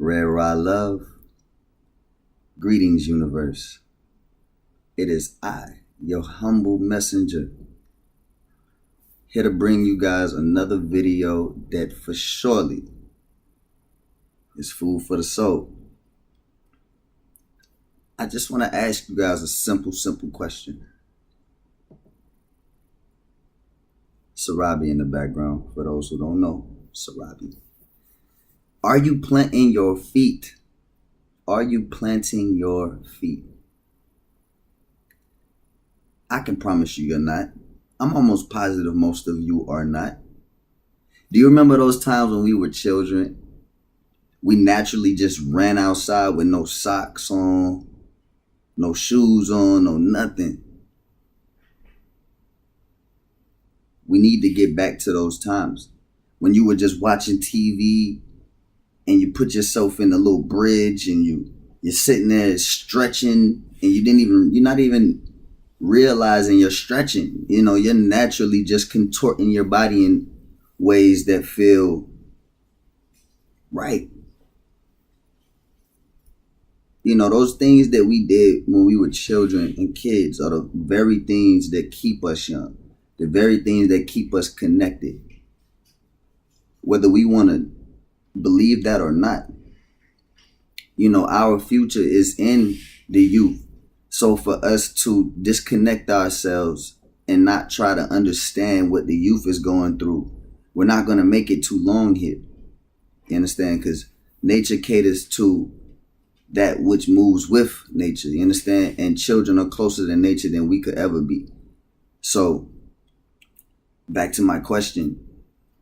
Red Raw Love, greetings, universe. It is I, your humble messenger, here to bring you guys another video that for surely is food for the soul. I just want to ask you guys a simple question. Sarabi in the background, for those who don't know, Sarabi. Are you planting your feet? Are you planting your feet? I can promise you you're not. I'm almost positive most of you are not. Do you remember those times when we were children? We naturally just ran outside with no socks on, no shoes on, no nothing. We need to get back to those times when you were just watching TV and you put yourself in a little bridge and you're sitting there stretching and you're not even realizing you're stretching. You know, you're naturally just contorting your body in ways that feel right. You know, those things that we did when we were children and kids are the very things that keep us young, the very things that keep us connected. Whether we want to believe that or not, you know, our future is in the youth. So for us to disconnect ourselves and not try to understand what the youth is going through, we're not going to make it too long here. You understand? Because nature caters to that which moves with nature. You understand? And children are closer to nature than we could ever be. So back to my question.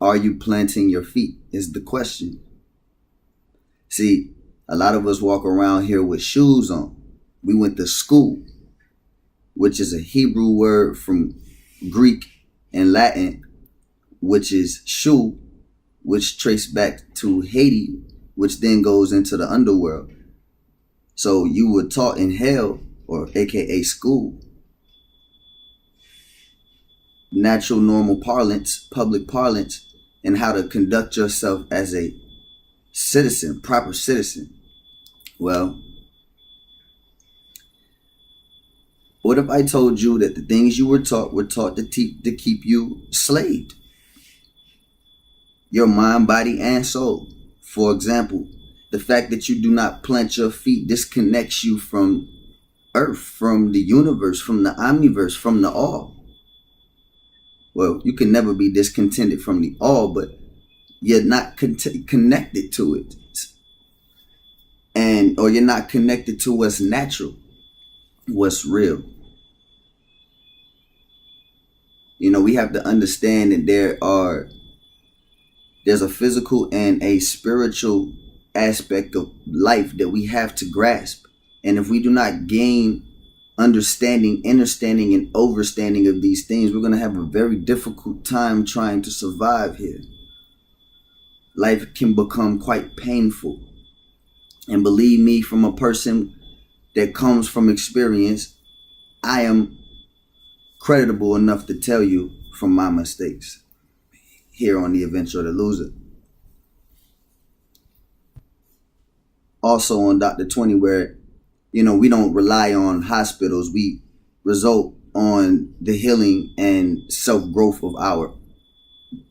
Are you planting your feet is the question. See, a lot of us walk around here with shoes on. We went to school, which is a Hebrew word from Greek and Latin, which is shu, which traced back to Haiti, which then goes into the underworld. So you were taught in hell, or AKA school, natural normal parlance, public parlance, and how to conduct yourself as a citizen, proper citizen. Well, what if I told you that the things you were taught to keep you slaved? Your mind, body, and soul. For example, the fact that you do not plant your feet disconnects you from earth, from the universe, from the omniverse, from the all. Well, you can never be discontented from the all, but you're not connected to it. Or you're not connected to what's natural, what's real. You know, we have to understand that there's a physical and a spiritual aspect of life that we have to grasp. And if we do not gain understanding, understanding, and overstanding of these things, we're going to have a very difficult time trying to survive here. Life can become quite painful. And believe me, from a person that comes from experience, I am creditable enough to tell you from my mistakes here on The Adventure of the Loser. Also on Dr. 20, where, you know, we don't rely on hospitals. We result on the healing and self-growth of our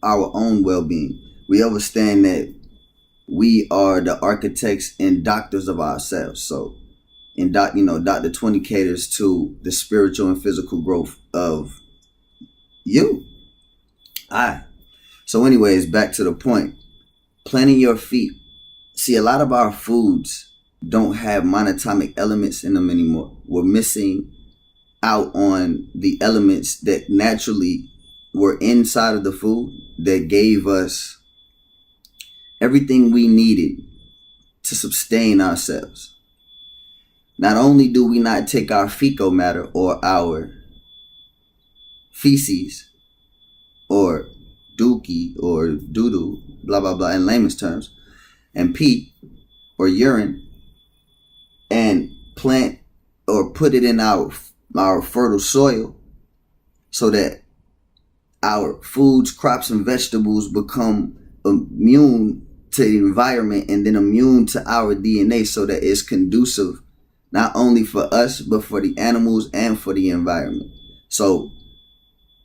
own well-being. We understand that we are the architects and doctors of ourselves. So, Dr. 20 caters to the spiritual and physical growth of you. So anyways, back to the point. Planting your feet. See, a lot of our foods don't have monatomic elements in them anymore. We're missing out on the elements that naturally were inside of the food that gave us everything we needed to sustain ourselves. Not only do we not take our fecal matter or our feces or dookie or doo-doo, blah, blah, blah, in layman's terms, and pee or urine and plant or put it in our fertile soil so that our foods, crops, and vegetables become immune to the environment and then immune to our DNA so that it's conducive not only for us but for the animals and for the environment. So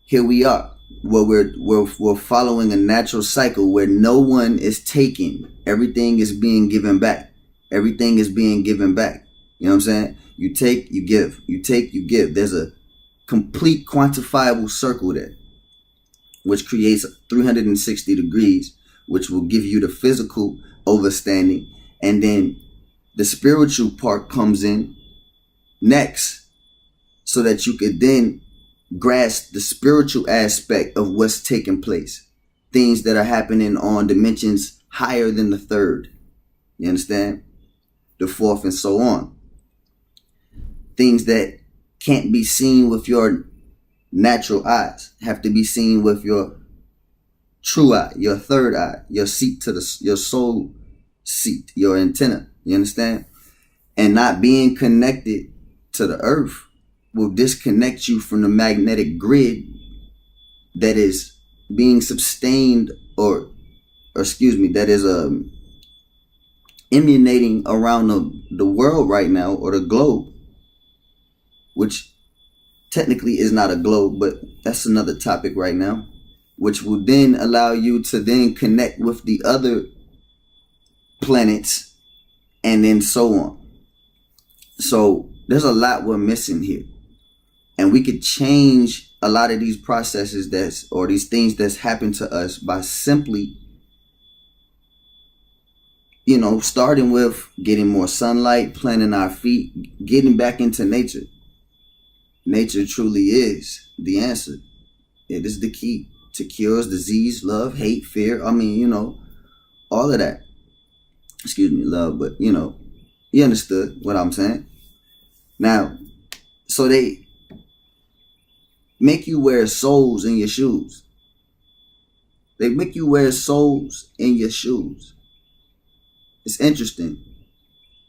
here we are, where we're following a natural cycle where no one is taking. Everything is being given back. Everything is being given back. You know what I'm saying? You take, you give. You take, you give. There's a complete quantifiable circle there, which creates 360 degrees, which will give you the physical overstanding. And then the spiritual part comes in next, so that you could then grasp the spiritual aspect of what's taking place. Things that are happening on dimensions higher than the third. You understand? The fourth and so on. Things that can't be seen with your natural eyes have to be seen with your true eye, your third eye, your seat to your soul seat, your antenna. You understand? And not being connected to the earth will disconnect you from the magnetic grid that is being sustained or excuse me, that is emanating around the world right now, or the globe, which technically is not a globe, but that's another topic right now, which will then allow you to then connect with the other planets and then so on. So there's a lot we're missing here. And we could change a lot of these processes or these things that's happened to us by simply, starting with getting more sunlight, planting our feet, getting back into nature. Nature truly is the answer. It is the key to cures, disease, love, hate, fear. I mean, all of that. Excuse me, love, but you understood what I'm saying. Now, so they make you wear souls in your shoes. They make you wear souls in your shoes. It's interesting.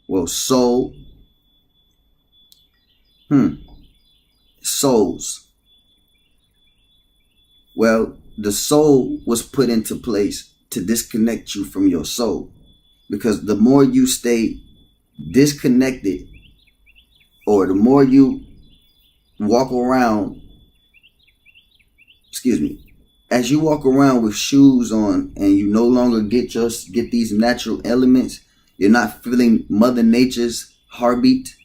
Well, soul. Souls. Well, the soul was put into place to disconnect you from your soul. Because the more you stay disconnected, or the more you walk around, as you walk around with shoes on and you no longer get these natural elements, you're not feeling Mother Nature's heartbeat.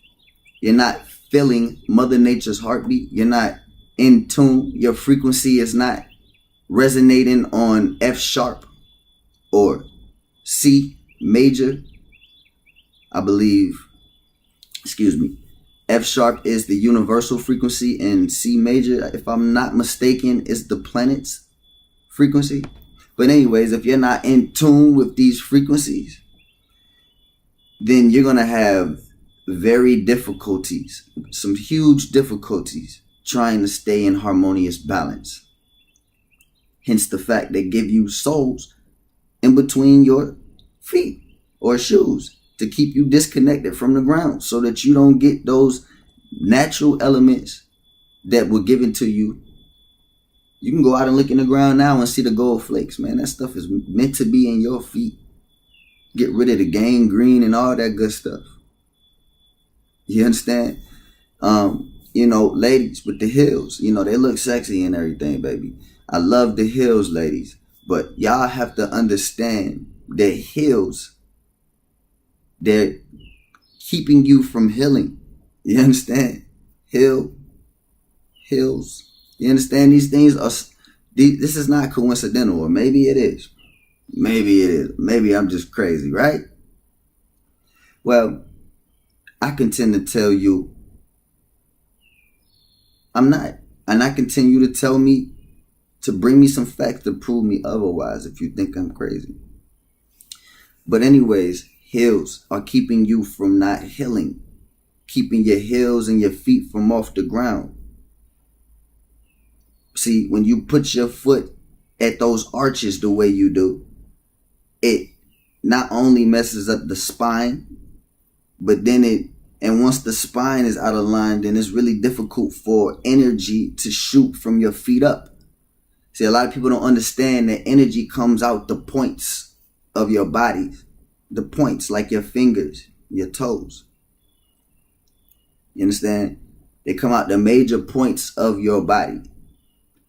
You're not feeling Mother Nature's heartbeat. You're not in tune. Your frequency is not resonating on F sharp or C major. I believe, F sharp is the universal frequency, and C major, if I'm not mistaken, is the planet's frequency. But anyways, if you're not in tune with these frequencies, then you're going to have some huge difficulties trying to stay in harmonious balance. Hence the fact they give you souls in between your feet or shoes to keep you disconnected from the ground, so that you don't get those natural elements that were given to you. You can go out and look in the ground now and see the gold flakes, man. That stuff is meant to be in your feet. Get rid of the gangrene and all that good stuff. You understand? Ladies with the heels, they look sexy and everything, baby. I love the heels, ladies. But y'all have to understand that heels, they're keeping you from healing. You understand? Heels. You understand? These things this is not coincidental, or maybe it is. Maybe it is. Maybe I'm just crazy, right? Well, I continue to tell you I'm not. And I continue to tell me to bring me some facts to prove me otherwise if you think I'm crazy. But anyways, heels are keeping you from not healing. Keeping your heels and your feet from off the ground. See, when you put your foot at those arches the way you do, it not only messes up the spine, but then once the spine is out of line, then it's really difficult for energy to shoot from your feet up. See, a lot of people don't understand that energy comes out the points of your body, the points like your fingers, your toes. You understand? They come out the major points of your body.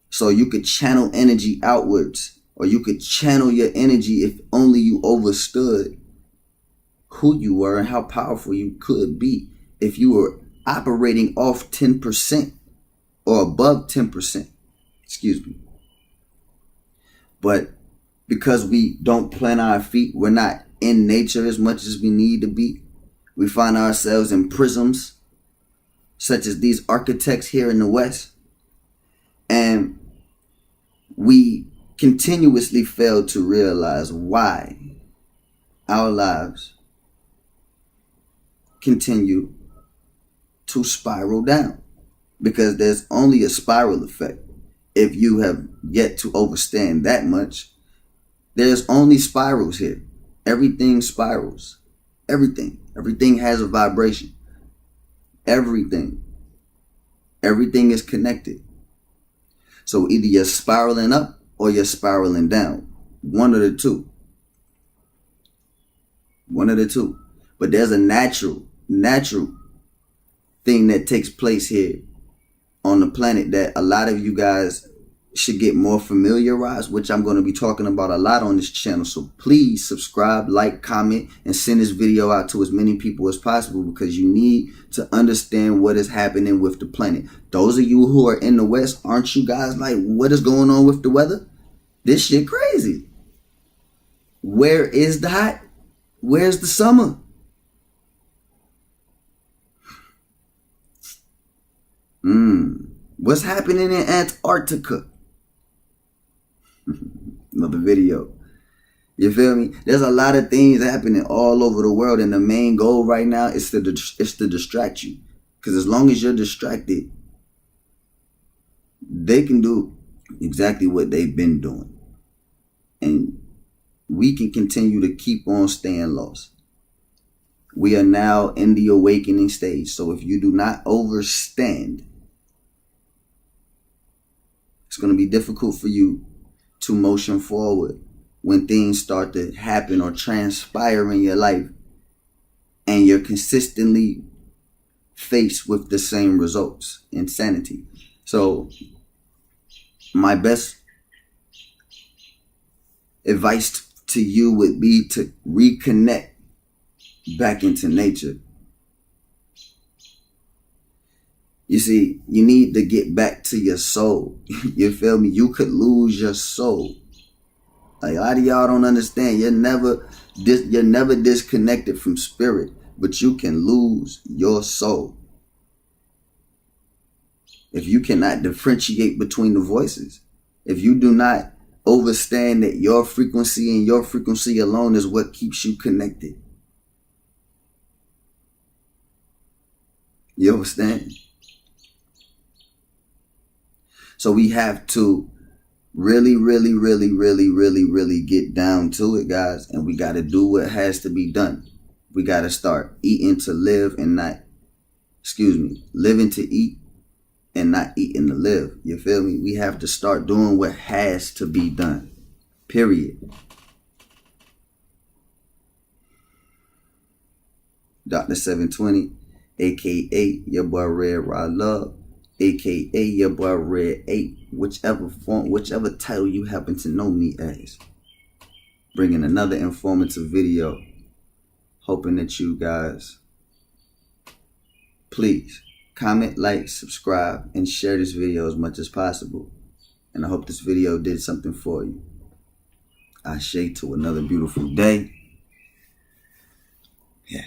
So you could channel energy outwards, or you could channel your energy if only you understood who you were and how powerful you could be if you were operating off 10% or above 10%. Excuse me. But because we don't plant our feet, we're not in nature as much as we need to be. We find ourselves in prisms, such as these architects here in the West. And we continuously fail to realize why our lives continue to spiral down. Because there's only a spiral effect. If you have yet to understand that much, there's only spirals here. Everything spirals. Everything. Everything has a vibration. Everything. Everything is connected. So either you're spiraling up or you're spiraling down. One of the two. One of the two. But there's a natural thing that takes place here on the planet that a lot of you guys should get more familiarized, which I'm going to be talking about a lot on this channel. So please subscribe, like, comment, and send this video out to as many people as possible, because you need to understand what is happening with the planet. Those of you who are in the West, aren't you guys like, what is going on with the weather? This shit crazy. Where is the hot? Where's the summer? What's happening in Antarctica? Another video. You feel me? There's a lot of things happening all over the world, and the main goal right now is to distract you. Because as long as you're distracted, they can do exactly what they've been doing. And we can continue to keep on staying lost. We are now in the awakening stage. So if you do not overstand, it's going to be difficult for you to motion forward when things start to happen or transpire in your life and you're consistently faced with the same results. Insanity. So my best advice to you would be to reconnect back into nature. You see, you need to get back to your soul. You feel me? You could lose your soul. Like, a lot of y'all don't understand. You're never disconnected from spirit, but you can lose your soul if you cannot differentiate between the voices. If you do not understand that your frequency and your frequency alone is what keeps you connected. You understand? So we have to really get down to it, guys. And we got to do what has to be done. We got to start eating to live and not, living to eat and not eating to live. You feel me? We have to start doing what has to be done. Period. Dr. 720, a.k.a. your boy Red Rod Love, a.k.a. your boy Red 8, whichever title you happen to know me as. Bringing another informative video, hoping that you guys please comment, like, subscribe, and share this video as much as possible. And I hope this video did something for you. Ashe to another beautiful day. Yeah.